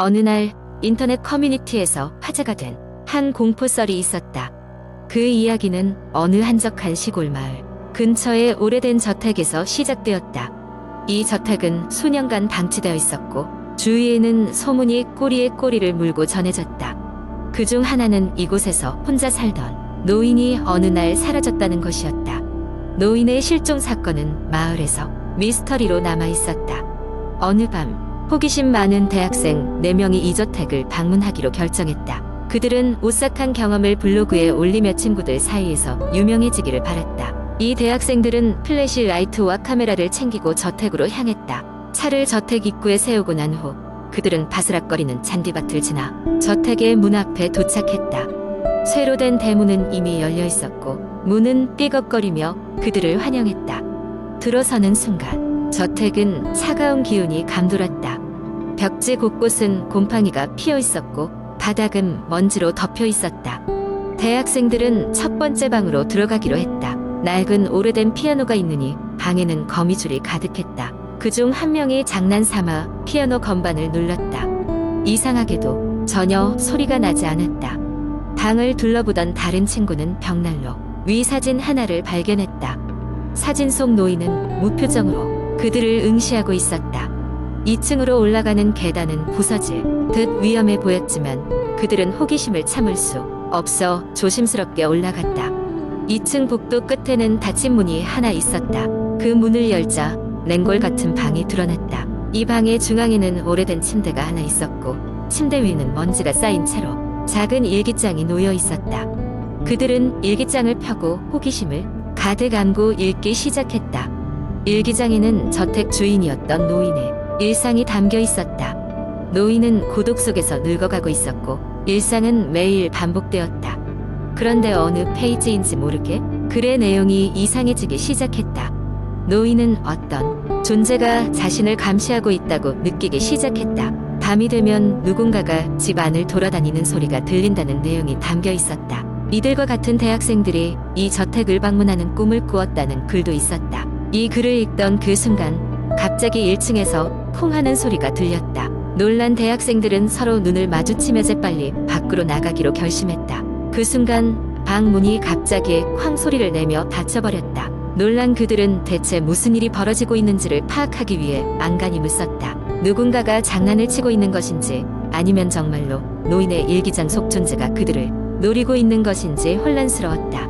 어느 날 인터넷 커뮤니티에서 화제가 된 한 공포썰이 있었다. 그 이야기는 어느 한적한 시골 마을 근처의 오래된 저택에서 시작되었다. 이 저택은 수년간 방치되어 있었고 주위에는 소문이 꼬리에 꼬리를 물고 전해졌다. 그중 하나는 이곳에서 혼자 살던 노인이 어느 날 사라졌다는 것이었다. 노인의 실종 사건은 마을에서 미스터리로 남아 있었다. 어느 밤 호기심 많은 대학생 4명이 이 저택을 방문하기로 결정했다. 그들은 오싹한 경험을 블로그에 올리며 친구들 사이에서 유명해지기를 바랐다. 이 대학생들은 플래시 라이트와 카메라를 챙기고 저택으로 향했다. 차를 저택 입구에 세우고 난 후 그들은 바스락거리는 잔디밭을 지나 저택의 문 앞에 도착했다. 쇠로 된 대문은 이미 열려 있었고 문은 삐걱거리며 그들을 환영했다. 들어서는 순간 저택은 차가운 기운이 감돌았다. 벽지 곳곳은 곰팡이가 피어 있었고 바닥은 먼지로 덮여 있었다. 대학생들은 첫 번째 방으로 들어가기로 했다. 낡은 오래된 피아노가 있느니 방에는 거미줄이 가득했다. 그중 한 명이 장난삼아 피아노 건반을 눌렀다. 이상하게도 전혀 소리가 나지 않았다. 방을 둘러보던 다른 친구는 벽난로 위 사진 하나를 발견했다. 사진 속 노인은 무표정으로 그들을 응시하고 있었다. 2층으로 올라가는 계단은 부서질 듯 위험해 보였지만 그들은 호기심을 참을 수 없어 조심스럽게 올라갔다. 2층 복도 끝에는 닫힌 문이 하나 있었다. 그 문을 열자 랭골 같은 방이 드러났다. 이 방의 중앙에는 오래된 침대가 하나 있었고 침대 위는 먼지가 쌓인 채로 작은 일기장이 놓여 있었다. 그들은 일기장을 펴고 호기심을 가득 안고 읽기 시작했다. 일기장에는 저택 주인이었던 노인의 일상이 담겨 있었다. 노인은 고독 속에서 늙어가고 있었고 일상은 매일 반복되었다. 그런데 어느 페이지인지 모르게 글의 내용이 이상해지기 시작했다. 노인은 어떤 존재가 자신을 감시하고 있다고 느끼기 시작했다. 밤이 되면 누군가가 집 안을 돌아다니는 소리가 들린다는 내용이 담겨 있었다. 이들과 같은 대학생들이 이 저택을 방문하는 꿈을 꾸었다는 글도 있었다. 이 글을 읽던 그 순간 갑자기 1층에서 쿵 하는 소리가 들렸다. 놀란 대학생들은 서로 눈을 마주치며 재빨리 밖으로 나가기로 결심했다. 그 순간 방 문이 갑자기 쾅 소리를 내며 닫혀버렸다. 놀란 그들은 대체 무슨 일이 벌어지고 있는지를 파악하기 위해 안간힘을 썼다. 누군가가 장난을 치고 있는 것인지 아니면 정말로 노인의 일기장 속 존재가 그들을 노리고 있는 것인지 혼란스러웠다.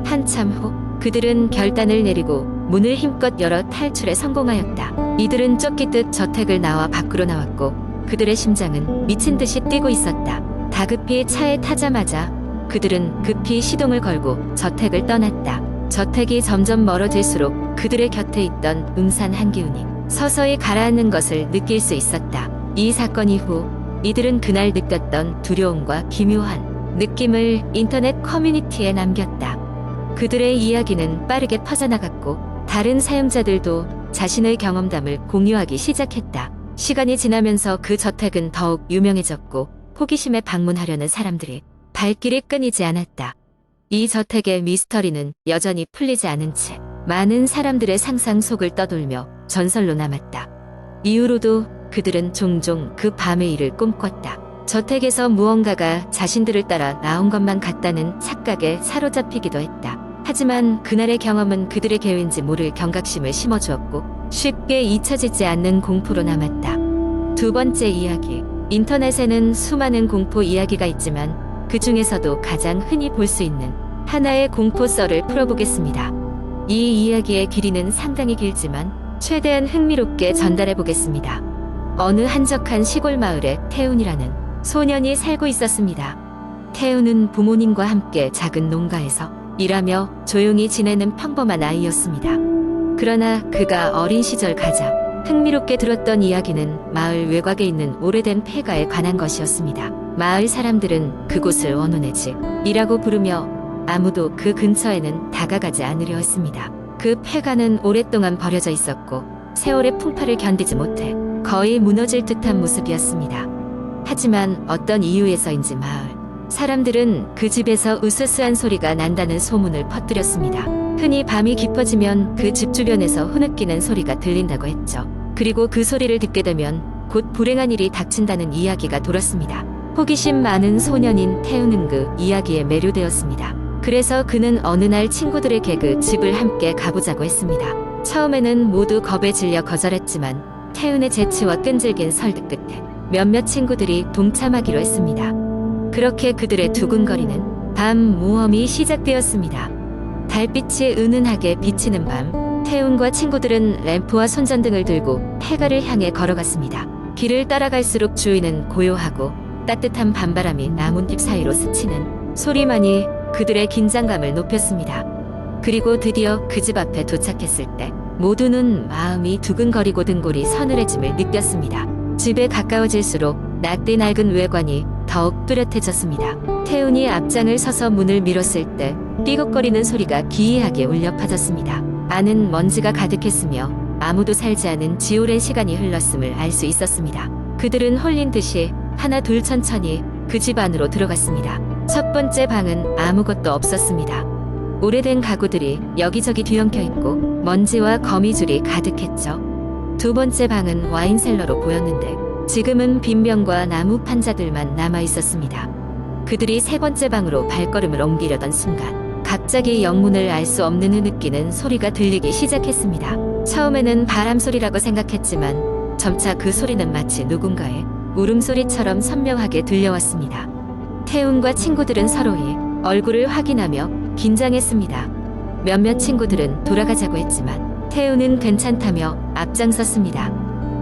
한참 후 그들은 결단을 내리고 문을 힘껏 열어 탈출에 성공하였다. 이들은 쫓기듯 저택을 나와 밖으로 나왔고 그들의 심장은 미친 듯이 뛰고 있었다. 다급히 차에 타자마자 그들은 급히 시동을 걸고 저택을 떠났다. 저택이 점점 멀어질수록 그들의 곁에 있던 음산 한기운이 서서히 가라앉는 것을 느낄 수 있었다. 이 사건 이후 이들은 그날 느꼈던 두려움과 기묘한 느낌을 인터넷 커뮤니티에 남겼다. 그들의 이야기는 빠르게 퍼져나갔고 다른 사용자들도 자신의 경험담을 공유하기 시작했다. 시간이 지나면서 그 저택은 더욱 유명해졌고 호기심에 방문하려는 사람들이 발길이 끊이지 않았다. 이 저택의 미스터리는 여전히 풀리지 않은 채 많은 사람들의 상상 속을 떠돌며 전설로 남았다. 이후로도 그들은 종종 그 밤의 일을 꿈꿨다. 저택에서 무언가가 자신들을 따라 나온 것만 같다는 착각에 사로잡히기도 했다. 하지만 그날의 경험은 그들에게 왠지 모를 경각심을 심어주었고 쉽게 잊혀지지 않는 공포로 남았다. 두 번째 이야기. 인터넷에는 수많은 공포 이야기가 있지만 그 중에서도 가장 흔히 볼 수 있는 하나의 공포썰을 풀어보겠습니다. 이 이야기의 길이는 상당히 길지만 최대한 흥미롭게 전달해 보겠습니다. 어느 한적한 시골 마을에 태훈이라는 소년이 살고 있었습니다. 태훈은 부모님과 함께 작은 농가에서 일하며 조용히 지내는 평범한 아이였습니다. 그러나 그가 어린 시절 가장 흥미롭게 들었던 이야기는 마을 외곽에 있는 오래된 폐가에 관한 것이었습니다. 마을 사람들은 그곳을 원혼의 집이라고 부르며 아무도 그 근처에는 다가가지 않으려 했습니다. 그 폐가는 오랫동안 버려져 있었고 세월의 풍파를 견디지 못해 거의 무너질 듯한 모습이었습니다. 하지만 어떤 이유에서인지 마을 사람들은 그 집에서 으스스한 소리가 난다는 소문을 퍼뜨렸습니다. 흔히 밤이 깊어지면 그 집 주변에서 흐느끼는 소리가 들린다고 했죠. 그리고 그 소리를 듣게 되면 곧 불행한 일이 닥친다는 이야기가 돌았습니다. 호기심 많은 소년인 태우는 그 이야기에 매료되었습니다. 그래서 그는 어느 날 친구들에게 그 집을 함께 가보자고 했습니다. 처음에는 모두 겁에 질려 거절했지만 태훈의 재치와 끈질긴 설득 끝에 몇몇 친구들이 동참하기로 했습니다. 그렇게 그들의 두근거리는 밤 모험이 시작되었습니다. 달빛이 은은하게 비치는 밤, 태훈과 친구들은 램프와 손전등을 들고 폐가를 향해 걸어갔습니다. 길을 따라갈수록 주위는 고요하고 따뜻한 밤바람이 나뭇잎 사이로 스치는 소리만이 그들의 긴장감을 높였습니다. 그리고 드디어 그 집 앞에 도착했을 때 모두는 마음이 두근거리고 등골이 서늘해짐을 느꼈습니다. 집에 가까워질수록 낯띠 낡은 외관이 더욱 뚜렷해졌습니다. 태훈이 앞장을 서서 문을 밀었을 때 삐걱거리는 소리가 기이하게 울려 퍼졌습니다. 안은 먼지가 가득했으며 아무도 살지 않은 지오랜 시간이 흘렀음을 알 수 있었습니다. 그들은 홀린 듯이 하나 둘 천천히 그 집 안으로 들어갔습니다. 첫 번째 방은 아무것도 없었습니다. 오래된 가구들이 여기저기 뒤엉켜 있고 먼지와 거미줄이 가득했죠. 두 번째 방은 와인셀러로 보였는데 지금은 빈병과 나무 판자들만 남아 있었습니다. 그들이 세 번째 방으로 발걸음을 옮기려던 순간 갑자기 영문을 알 수 없는 흐느끼는 소리가 들리기 시작했습니다. 처음에는 바람소리라고 생각했지만 점차 그 소리는 마치 누군가의 울음소리처럼 선명하게 들려왔습니다. 태훈과 친구들은 서로의 얼굴을 확인하며 긴장했습니다. 몇몇 친구들은 돌아가자고 했지만 태훈은 괜찮다며 앞장섰습니다.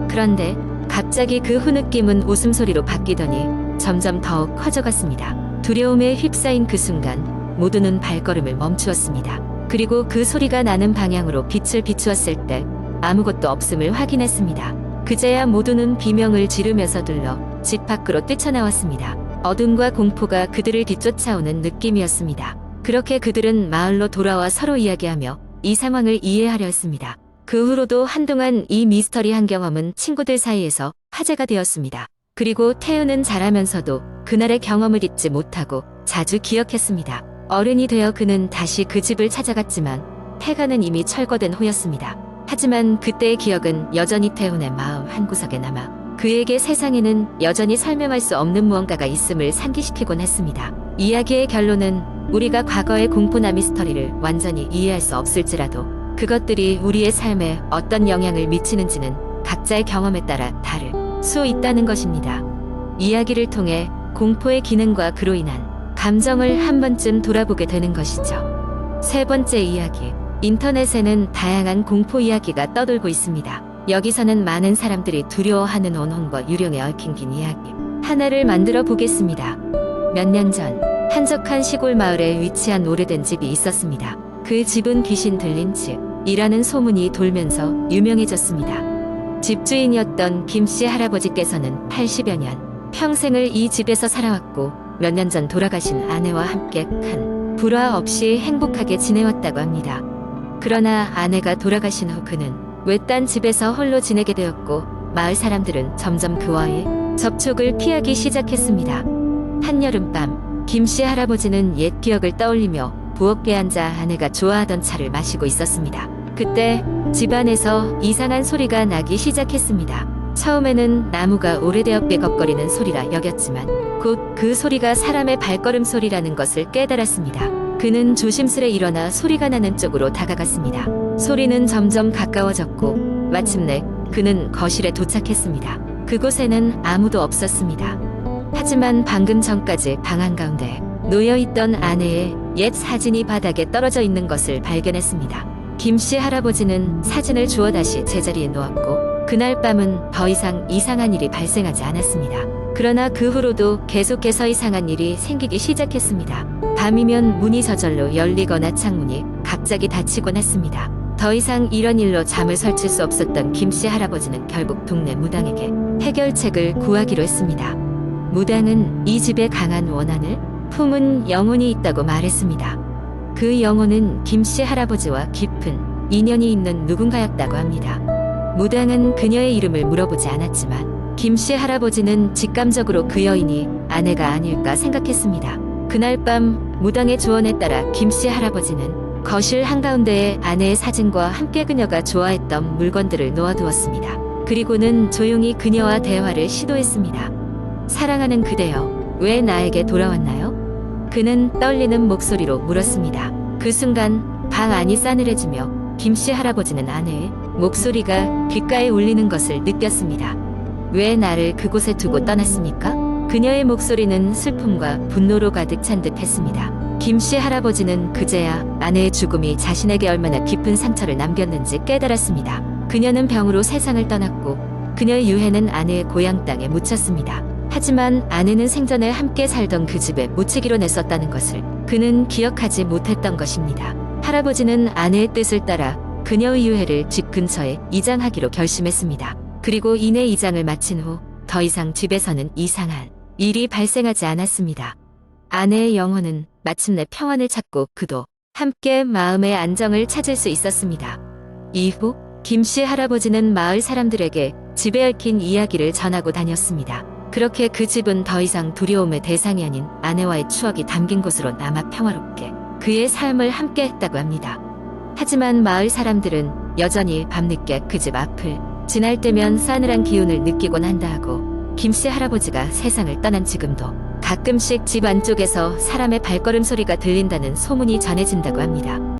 그런데 갑자기 그 흐느낌은 웃음소리로 바뀌더니 점점 더욱 커져갔습니다. 두려움에 휩싸인 그 순간 모두는 발걸음을 멈추었습니다. 그리고 그 소리가 나는 방향으로 빛을 비추었을 때 아무것도 없음을 확인했습니다. 그제야 모두는 비명을 지르면서 들러 집 밖으로 뛰쳐나왔습니다. 어둠과 공포가 그들을 뒤쫓아오는 느낌이었습니다. 그렇게 그들은 마을로 돌아와 서로 이야기하며 이 상황을 이해하려 했습니다. 그 후로도 한동안 이 미스터리한 경험은 친구들 사이에서 화제가 되었습니다. 그리고 태우는 자라면서도 그날의 경험을 잊지 못하고 자주 기억했습니다. 어른이 되어 그는 다시 그 집을 찾아갔지만 폐가는 이미 철거된 후였습니다. 하지만 그때의 기억은 여전히 태훈의 마음 한구석에 남아 그에게 세상에는 여전히 설명할 수 없는 무언가가 있음을 상기시키곤 했습니다. 이야기의 결론은 우리가 과거의 공포나 미스터리를 완전히 이해할 수 없을지라도 그것들이 우리의 삶에 어떤 영향을 미치는지는 각자의 경험에 따라 다를 수 있다는 것입니다. 이야기를 통해 공포의 기능과 그로 인한 감정을 한 번쯤 돌아보게 되는 것이죠. 세 번째 이야기. 인터넷에는 다양한 공포 이야기가 떠돌고 있습니다. 여기서는 많은 사람들이 두려워하는 원혼과 유령에 얽힌 긴 이야기 하나를 만들어 보겠습니다. 몇 년 전 한적한 시골 마을에 위치한 오래된 집이 있었습니다. 그 집은 귀신 들린 집이라는 소문이 돌면서 유명해졌습니다. 집주인이었던 김씨 할아버지께서는 80여 년 평생을 이 집에서 살아왔고 몇 년 전 돌아가신 아내와 함께 큰 불화 없이 행복하게 지내왔다고 합니다. 그러나 아내가 돌아가신 후 그는 외딴 집에서 홀로 지내게 되었고 마을 사람들은 점점 그와의 접촉을 피하기 시작했습니다. 한여름밤 김씨 할아버지는 옛 기억을 떠올리며 부엌에 앉아 아내가 좋아하던 차를 마시고 있었습니다. 그때 집안에서 이상한 소리가 나기 시작했습니다. 처음에는 나무가 오래되어 삐걱거리는 소리라 여겼지만 곧 그 소리가 사람의 발걸음 소리라는 것을 깨달았습니다. 그는 조심스레 일어나 소리가 나는 쪽으로 다가갔습니다. 소리는 점점 가까워졌고 마침내 그는 거실에 도착했습니다. 그곳에는 아무도 없었습니다. 하지만 방금 전까지 방 한가운데 놓여있던 아내의 옛 사진이 바닥에 떨어져 있는 것을 발견했습니다. 김씨 할아버지는 사진을 주워 다시 제자리에 놓았고 그날 밤은 더 이상 이상한 일이 발생하지 않았습니다. 그러나 그 후로도 계속해서 이상한 일이 생기기 시작했습니다. 밤이면 문이 저절로 열리거나 창문이 갑자기 닫히곤 했습니다. 더 이상 이런 일로 잠을 설칠 수 없었던 김씨 할아버지는 결국 동네 무당에게 해결책을 구하기로 했습니다. 무당은 이 집에 강한 원한을 품은 영혼이 있다고 말했습니다. 그 영혼은 김씨 할아버지와 깊은 인연이 있는 누군가였다고 합니다. 무당은 그녀의 이름을 물어보지 않았지만 김씨 할아버지는 직감적으로 그 여인이 아내가 아닐까 생각했습니다. 그날 밤 무당의 조언에 따라 김씨 할아버지는 거실 한가운데에 아내의 사진과 함께 그녀가 좋아했던 물건들을 놓아두었습니다. 그리고는 조용히 그녀와 대화를 시도했습니다. 사랑하는 그대여, 왜 나에게 돌아왔나요? 그는 떨리는 목소리로 물었습니다. 그 순간 방 안이 싸늘해지며 김씨 할아버지는 아내의 목소리가 귓가에 울리는 것을 느꼈습니다. 왜 나를 그곳에 두고 떠났습니까? 그녀의 목소리는 슬픔과 분노로 가득 찬 듯 했습니다. 김씨 할아버지는 그제야 아내의 죽음이 자신에게 얼마나 깊은 상처를 남겼는지 깨달았습니다. 그녀는 병으로 세상을 떠났고 그녀의 유해는 아내의 고향 땅에 묻혔습니다. 하지만 아내는 생전에 함께 살던 그 집에 묻히기로 냈었다는 것을 그는 기억하지 못했던 것입니다. 할아버지는 아내의 뜻을 따라 그녀의 유해를 집 근처에 이장하기로 결심했습니다. 그리고 이내 이장을 마친 후 더 이상 집에서는 이상한 일이 발생하지 않았습니다. 아내의 영혼은 마침내 평안을 찾고 그도 함께 마음의 안정을 찾을 수 있었습니다. 이후 김씨 할아버지는 마을 사람들에게 집에 얽힌 이야기를 전하고 다녔습니다. 그렇게 그 집은 더 이상 두려움의 대상이 아닌 아내와의 추억이 담긴 곳으로 남아 평화롭게 그의 삶을 함께 했다고 합니다. 하지만 마을 사람들은 여전히 밤늦게 그 집 앞을 지날 때면 싸늘한 기운을 느끼곤 한다 하고 김씨 할아버지가 세상을 떠난 지금도 가끔씩 집 안쪽에서 사람의 발걸음 소리가 들린다는 소문이 전해진다고 합니다.